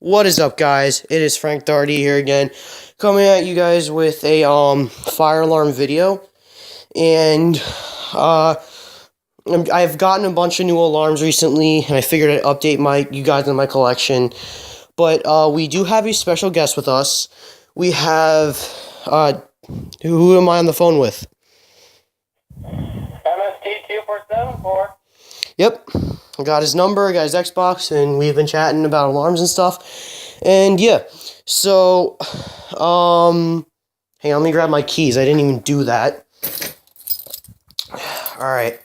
What is up, guys? It is Frank Darty here again, coming at you guys with a fire alarm video. And I've gotten a bunch of new alarms recently, and I figured I'd update you guys in my collection. But we do have a special guest with us. We have who am I on the phone with? MST2474. Yep, I got his number, I got his Xbox, and we've been chatting about alarms and stuff. And yeah, so, hang on, let me grab my keys. I didn't even do that. Alright.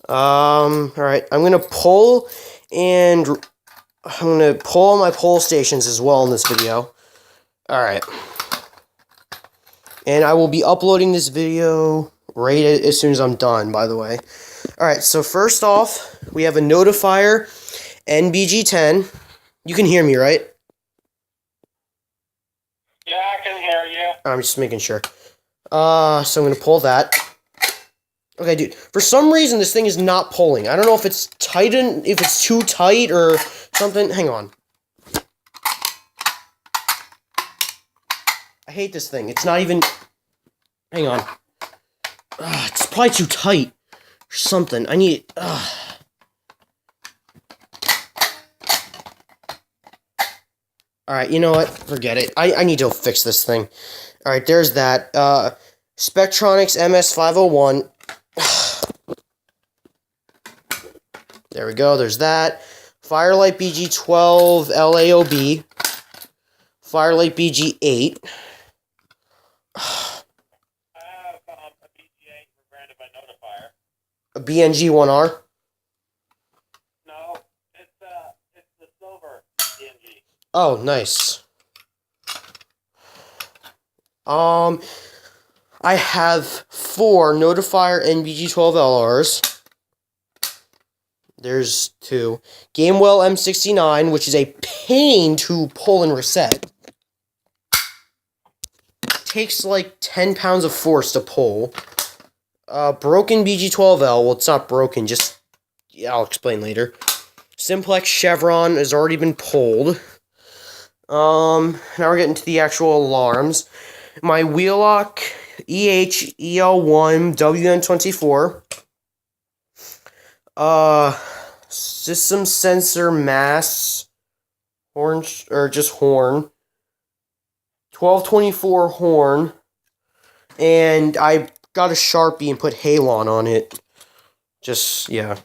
Alright, I'm gonna pull on my poll stations as well in this video. Alright. And I will be uploading this video right as soon as I'm done, by the way. Alright, so first off, we have a notifier NBG10. You can hear me, right? Yeah, I can hear you. I'm just making sure. So I'm going to pull that. Okay, dude. For some reason, this thing is not pulling. I don't know if it's if it's too tight or something. Hang on. I hate this thing. It's not even... Hang on. It's probably too tight or something. I need... Alright, you know what? Forget it. I need to fix this thing. Alright, there's that. Spectronics MS501. There we go, there's that. Firelight BG12 LAOB. Firelight BG8. A BG8 branded by Notifier. A BNG1R. No, it's the silver BNG. Oh, nice. I have 4 Notifier NBG12 LRs. There's 2. Gamewell M69, which is a pain to pull and reset. Takes like 10 pounds of force to pull. Broken BG12L. Well, it's not broken, just... Yeah, I'll explain later. Simplex Chevron has already been pulled. Now we're getting to the actual alarms. My Wheelock EH-EL1 WN24. System sensor mass. Horn, or just horn. 1224 horn. And I got a Sharpie and put Halon on it. Just, yeah.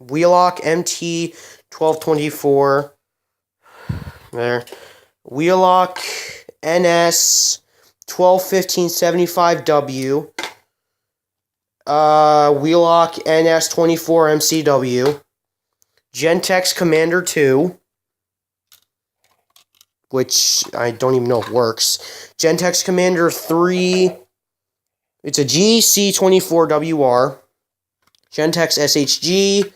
Wheelock MT 1224. There. Wheelock NS 121575W. Wheelock NS 24 MCW. Gentex Commander 2. Which I don't even know if works. Gentex Commander 3. It's a GC24WR. Gentex SHG.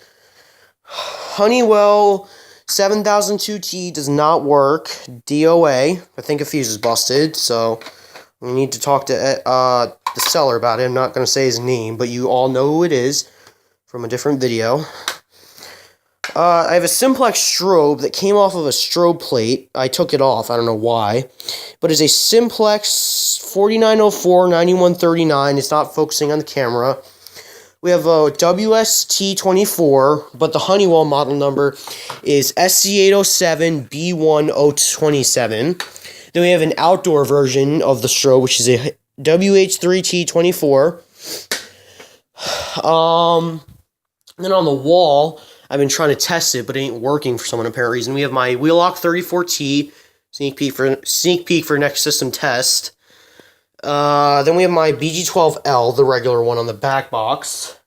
Honeywell 7002T does not work. DOA. I think a fuse is busted, so we need to talk to the seller about it. I'm not going to say his name, but you all know who it is from a different video. I have a Simplex strobe that came off of a strobe plate. I took it off. I don't know why. But it's a Simplex 4904-9139. It's not focusing on the camera. We have a WST24, but the Honeywell model number is SC807B1027. Then we have an outdoor version of the strobe, which is a WH3T24. Then on the wall, I've been trying to test it, but it ain't working for some apparent reason. We have my Wheelock 34T, sneak peek for next system test. Then we have my BG12L, the regular one on the back box.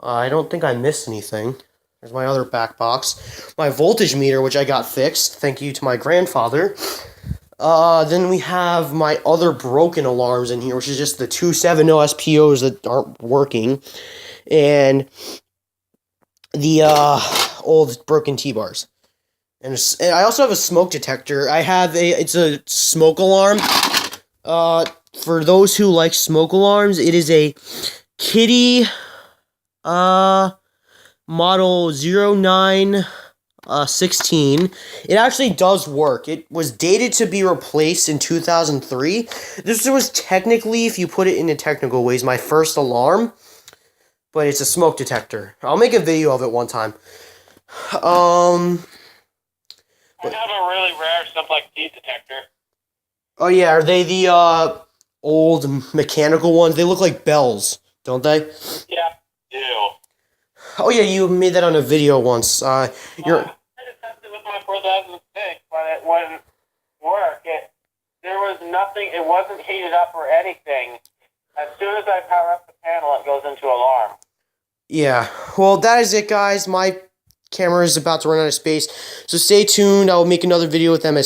I don't think I missed anything. There's my other back box. My voltage meter, which I got fixed. Thank you to my grandfather. Then we have my other broken alarms in here, which is just the 270 SPOs that aren't working. And the old broken T-bars. And I also have a smoke detector. It's a smoke alarm. For those who like smoke alarms, it is a Kitty model 0916. It actually does work. It was dated to be replaced in 2003. This was technically, if you put it into technical ways, my first alarm, but it's a smoke detector. I'll make a video of it one time. I have a really rare simplex heat detector. Oh yeah, are they the old mechanical ones? They look like bells, don't they? Yeah, do. Oh yeah, you made that on a video once. You're I tested with my 4006, but it wouldn't work. There was nothing. It wasn't heated up or anything. As soon as I power up the panel, it goes into alarm. yeah. Well, that is it, guys. My camera is about to run out of space, so stay tuned. I will make another video with them as